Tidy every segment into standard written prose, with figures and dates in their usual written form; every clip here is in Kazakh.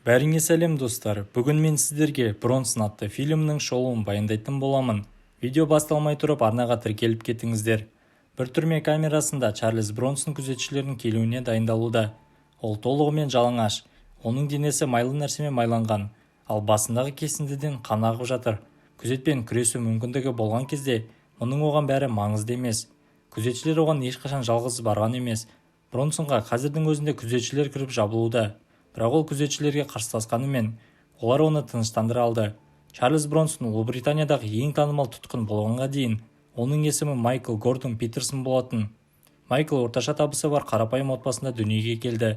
Бәріңе сәлем достар, бүгін мен сіздерге Бронсон атты фильмнің шоуын баяндайтын боламын. Видео басталмай тұрып арнаға тіркеліп кетіңіздер. Бір түрме камерасында Чарльз Бронсон күзетшілердің келуіне дайындалуда. Ол толығымен жалаңаш, оның денесі майлы нәрсемен майланған, ал басындағы кесіндіден қан ағып жатыр. Күзетпен күресу мүмкіндігі болған кезде, мұның оған бәрі маңызды емес. Күзетшілер оған ешқашан жалғыз барған емес. Бронсонға қазірдің өзінде күзетшілер кіріп жабылуда. Бірақ ол күзетшілерге қарсыласқанымен, олар оны тыныштандыра алды. Чарльз Бронсон Ұлыбританиядағы ең танымал тұтқын болғанға дейін, оның есімі Майкл Гордон Питерсон болатын. Майкл орташа табысы бар қарапайым отбасында дүниеге келді.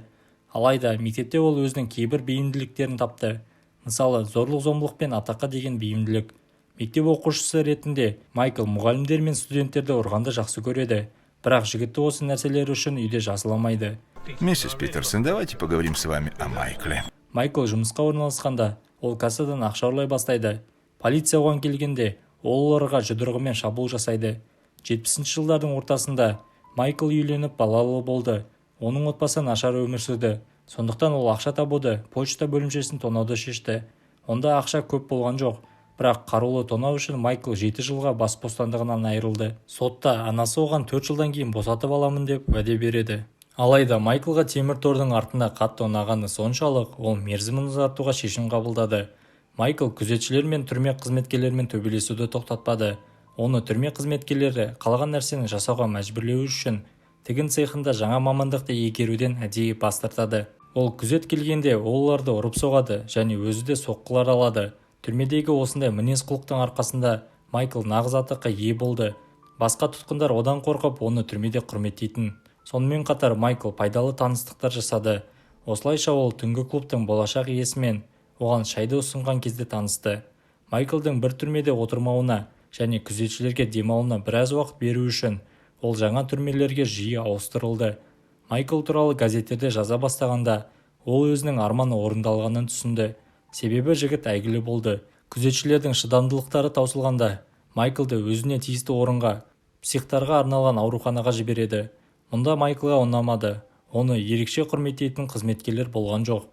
Алайда мектепте ол өзінің кейбір бейімділіктерін тапты. Мысалы, зорлық-зомбылық пен атаққа деген бейімділік. Мектеп оқушысы ретінде Майкл мұғалімдер мен студенттерді ұрғанды жақсы көреді. Бірақ жігітті осы нәрселер үшін үйде жазаламайды. Миссис Питерсон, давайте поговорим с вами о Майкле. Майкл жұмысқа орналасқанда, ол кассадан ақша ұрлай бастайды. Полиция оған келгенде, ол оларға жұдырығымен шабуыл жасайды. 70-ші жылдардың ортасында Майкл үйленіп балалы болды. Оның отбасы нашар өмір сүрді. Сондықтан ол ақша табуды, почта бөлімшесін тонауды шешті. Онда ақша көп болған жоқ. Бірақ қарулы тонау үшін Майкл 7 жылға бас бостандығынан айырылды. Сотта анасы оған 4 жылдан кейін босатып аламын деп уәде береді. Алайда Майклға темір тордың артында қатты ұнағаны соншалық, ол мерзімін ұзартуға шешім қабылдады. Майкл күзетшілер мен түрме қызметкерлерімен төбелесуді тоқтатпады. Оны түрме қызметкерлері қалаған нәрсені жасауға мәжбүрлеу үшін тігін цехында жаңа мамандықты игеруден әдейі бас тартады. Ол күзет келгенде оларды ұрып соғады және өзі де соққылар алады. Түрмедегі осындай мінез-құлықтың арқасында Майкл нағыз атаққа ие болды. Басқа тұтқындар одан қорқып, оны түрмеде құрметтейтін. Сонымен қатар Майкл пайдалы таныстықтар жасады. Осылайша ол түнгі клубтың болашақ иесімен оған шайды ұсынған кезде танысты. Майклдың бір түрмеде отырмауына және күзетшілерге демалуына біраз уақыт беру үшін ол жаңа түрмелерге жиі ауыстырылды. Майкл туралы газеттерде жаза бастағанда, ол өзінің арманы орындалғанын түсінді. Себебі жігіт әйгілі болды. Күзетшілердің шыдамдылықтары таусылғанда, Майклды өзіне тиісті орынға, психтарға арналған ауруханаға жібереді. Мұнда Майклға ұнамады. Оны ерекше құрметтейтін қызметкерлер болған жоқ.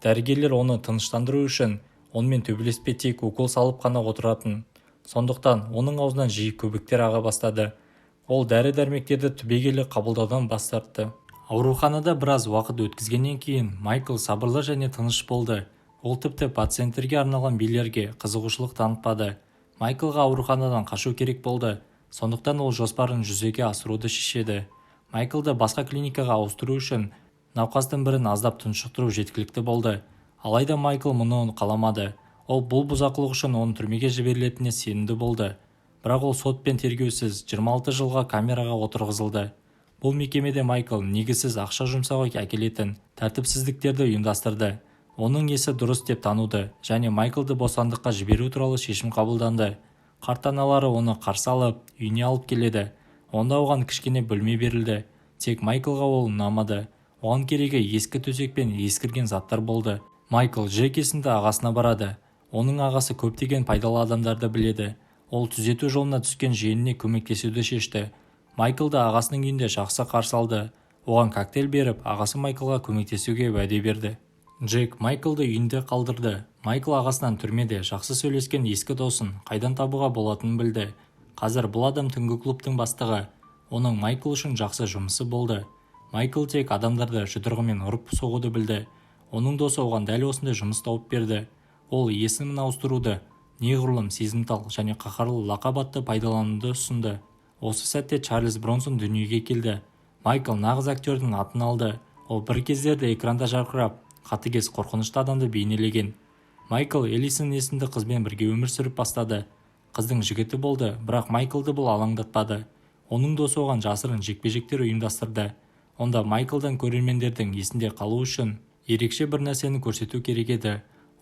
Дәрігерлер оны тыныштандыру үшін онымен төбелеспей тек укол салып қана отыратын. Сондықтан оның аузынан жиі көбіктер аға бастады. Ол дәрі-дәрмектерді түбегейлі қабылдаудан бас тартты. Ауруханада біраз уақыт өткізгеннен кейін Майкл сабырлы және тыныш болды. Ол тіпті пациенттерге арналған билерге қызығушылық танытпады. Майклға ауруханадан қашу керек болды. Сондықтан ол жоспарын жүзеге асыруды шешеді. Майклды басқа клиникаға ауыстыру үшін науқастың бірін аздап тұншықтыру жеткілікті болды. Алайда Майкл мұны қаламады. Ол бұл бұзақылық үшін оның түрмеге жіберілетініне сенімді болды. Бірақ ол сот пен тергеусіз 26 жылға камераға отырғызылды. Бұл мекемеде Майкл негізсіз ақша жұмсауға әкелетін тәртіпсіздіктерді ұйымдастырды. Оның есі дұрыс деп тануды және Майклды бостандыққа жіберу туралы шешім қабылданды. Қарт аналары оны қарсы алып, үйіне алып келеді. Онда оған кішкене бөлме берілді. Тек Майклға ол ұнамады. Оған керегі ескі төсек пен ескірген заттар болды. Майкл Джек есімді ағасына барады. Оның ағасы көптеген пайдалы адамдарды біледі. Ол түзету жолына түскен жиеніне көмектесуді шешті. Майклды ағасының үйінде жақсы қарсы алды. Оған коктейль беріп, ағасы Майклға көмектесуге уәде берді. Джек Майклды үйінде қалдырды. Майкл ағасынан түрмеде жақсы сөйлескен ескі досын қайдан табуға болатынын білді. Қазір бұл адам түнгі клубтың бастығы. Оның Майкл үшін жақсы жұмысы болды. Майкл тек адамдарды жұдырығымен ұрып соғуды білді. Оның досы оған дәл осындай жұмыс тауып берді. Ол есімін ауыстыруды, неғұрлым сезімтал және қаһарлы лақап атты пайдалануды ұсынды. Осы сәтте Чарльз Бронсон дүниеге келді. Майкл нағыз актердің атын алды. Ол бір кездерде экранда жарқырап, қатыгез қорқынышты адамды бейнелеген. Майкл Элисон есімді қызбен бірге өмір сүріп бастады. Қыздың жігіті болды, бірақ Майклды бұл алаңдатпады. Оның досы оған жасырын жекпе-жектер ұйымдастырды. Онда Майклдан көрермендердің есінде қалу үшін ерекше бір нәрсені көрсету керек еді.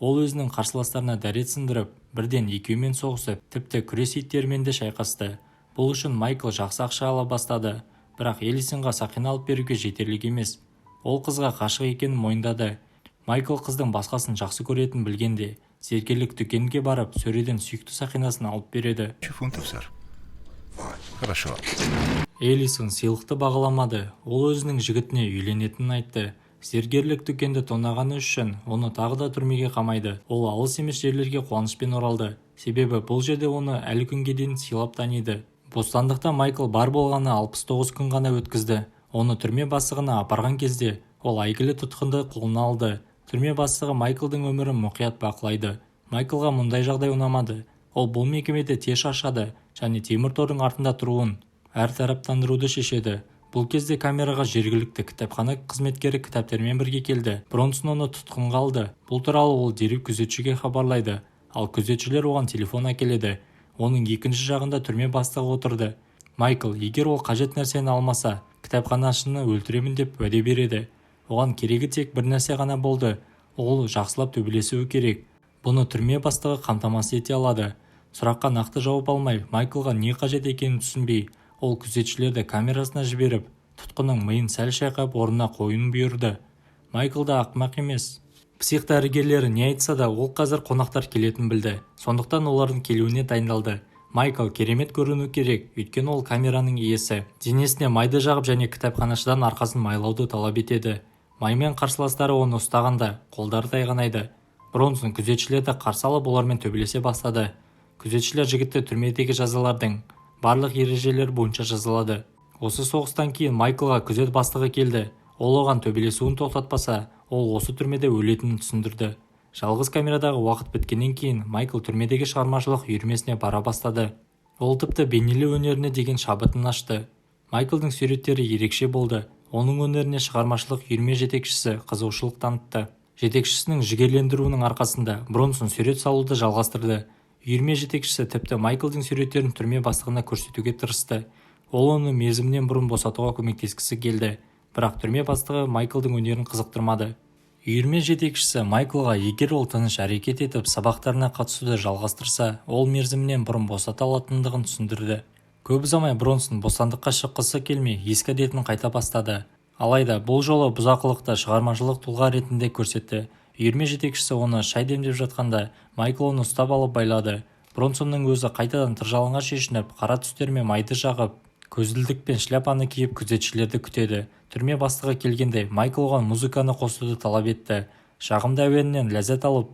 Ол өзінің қарсыластарына дәрет сындырып, бірден екеуімен соғысып, тіпті күрес иттерімен де шайқасты. Бұл үшін Майкл жақсы ақша ала бастады, бірақ Элисонға сақина алып беруге жетерлік емес. Ол қызға ғашық екенін мойындады. Майкл қыздың басқасын жақсы көретінін білгенде, зергерлік дүкенге барып, сөреден сүйікті сақинасын алып береді. $1000, сэр. Хорошо. Элисон сыйлықты бағаламады. Ол өзінің жігітіне үйленетінін айтты. зергерлік дүкенді тонағаны үшін оны тағы да түрмеге қамайды. Ол алыс емес жерлерге қуанышпен оралды, себебі бұл жерде оны әлі күнге дейін сыйлап таниды. Бостандықта Майкл бар болғаны 69 күн ғана өткізді. Оны түрме бастығына апарған кезде ол әйгілі тұтқынды қолына алды. Түрме бастығы Майклдың өмірін мұқият бақылайды. Майклға мұндай жағдай ұнамады. Ол бұл мекемеде тез шаршады және темір тордың артында тұруын әртараптандыруды шешеді. Бұл кезде камераға жергілікті кітапхана қызметкері кітаптермен бірге келді. Бронсон оны тұтқынға алды. Бұл туралы ол дереу күзетшіге хабарлайды, ал күзетшілер оған телефон әкеледі. Оның екінші жағында түрме бастығы отырды. Майкл, егер ол қажет нәрсені алмаса, кітапханашыны өлтіремін деп уәде береді. Оған керегі тек бір нәрсе ғана болды. Ол жақсылап төбелесуі керек. Бұны түрме бастығы қамтамасыз ете алады. Сұраққа нақты жауап алмай, Майклға не қажет екенін түсінбей, ол күзетшілерді камерасына жіберіп, тұтқынның миын сәл шайқап орнына қоюын бұйырды. Майкл да ақымақ емес. Псих дәрігерлері не айтса да, ол қазір қонақтар келетін білді. Сондықтан олардың келуіне дайындалды. Майкл керемет көріну керек, өйткені ол камераның иесі. Денесіне майды жағып және кітапханашыдан арқасын майлауды талап етеді. Маймен қарсыластары оны ұстағанда қолдары тайғанайды. Бронсон күзетшілерді қарсы алып олармен төбелесе бастады. Күзетшілер жігітті түрмедегі жазалардың барлық ережелері бойынша жазалады. Осы соғыстан кейін Майклға күзет бастығы келді. Ол оған төбелесуін тоқтатпаса, ол осы түрмеде өлетінін түсіндірді. Жалғыз камерадағы уақыт біткеннен кейін Майкл түрмедегі шығармашылық үйірмесіне бара бастады. Ол тіпті бейнелеу өнеріне деген шабытын ашты. Майклдың суреттері ерекше болды. Оның өнеріне шығармашылық үйірме жетекшісі қызығушылық танытты. Жетекшісінің жігерлендіруінің арқасында Бронсон сурет салуды жалғастырды. Үйірме жетекшісі тіпті Майклдың суреттерін түрме бастығына көрсетуге тырысты. Ол оны мерзімінен бұрын босатуға көмектескісі келді, бірақ түрме бастығы Майклдың өнерін қызықтырмады. Үйірме жетекшісі Майклға егер ол тыныш әрекет етіп сабақтарына қатысуды жалғастырса, ол мерзімінен бұрын босата алатындығын түсіндірді. Көп ұзамай Бронсон бостандыққа шыққысы келмей ескі әдетін қайта бастады. Алайда бұл жолы бұзақылықты шығармашылық тұлға ретінде көрсетті. Үйірме жетекшісі оны шай демдеп жатқанда Майкл оны ұстап алып байлады. Бронсонның өзі қайтадан тыржалаңға шешініп, қара түстермен майды жағып, көзілдік пен шляпаны киіп күзетшілерді күтеді. Түрме бастығы келгенде Майкл оған музыканы қосуды талап етті. Жағымды әуенінен ләззат алып,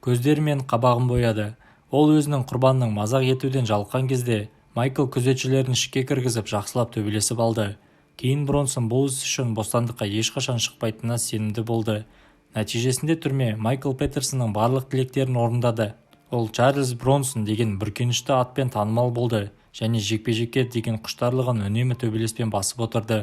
көздері мен қабағын бояды. Ол өзінің құрбанының мазақ етуден жалыққан кезде Майкл күзетшілерін ішке кіргізіп жақсылап төбелесіп алды. Кейін Бронсон бұл іс үшін бостандыққа ешқашан шықпайтынына сенімді болды. Нәтижесінде түрме Майкл Петерсонның барлық тілектерін орындады. Ол Чарльз Бронсон деген бүркенішті атпен танымал болды және жекпе-жекке деген құштарлығын үнемі төбелеспен басып отырды.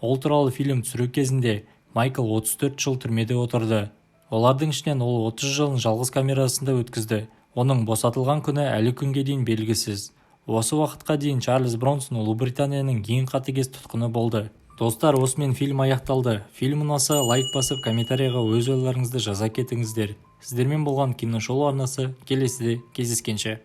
Ол туралы фильм түсіру кезінде Майкл 34 жыл түрмеде отырды. Олардың ішінен ол 30 жылын жалғыз камерасында өткізді. Оның босатылған күні әлі күнге дейін белгісіз. Осы уақытқа дейін Чарльз Бронсон Ұлыбританияның ең қатыгез тұтқыны болды. Достар, осымен фильм аяқталды. Фильм ұнаса, лайк басып, комментарийға өз ойларыңызды жаза кетіңіздер. Сіздермен болған Киношоу арнасы келесіде кездескенше.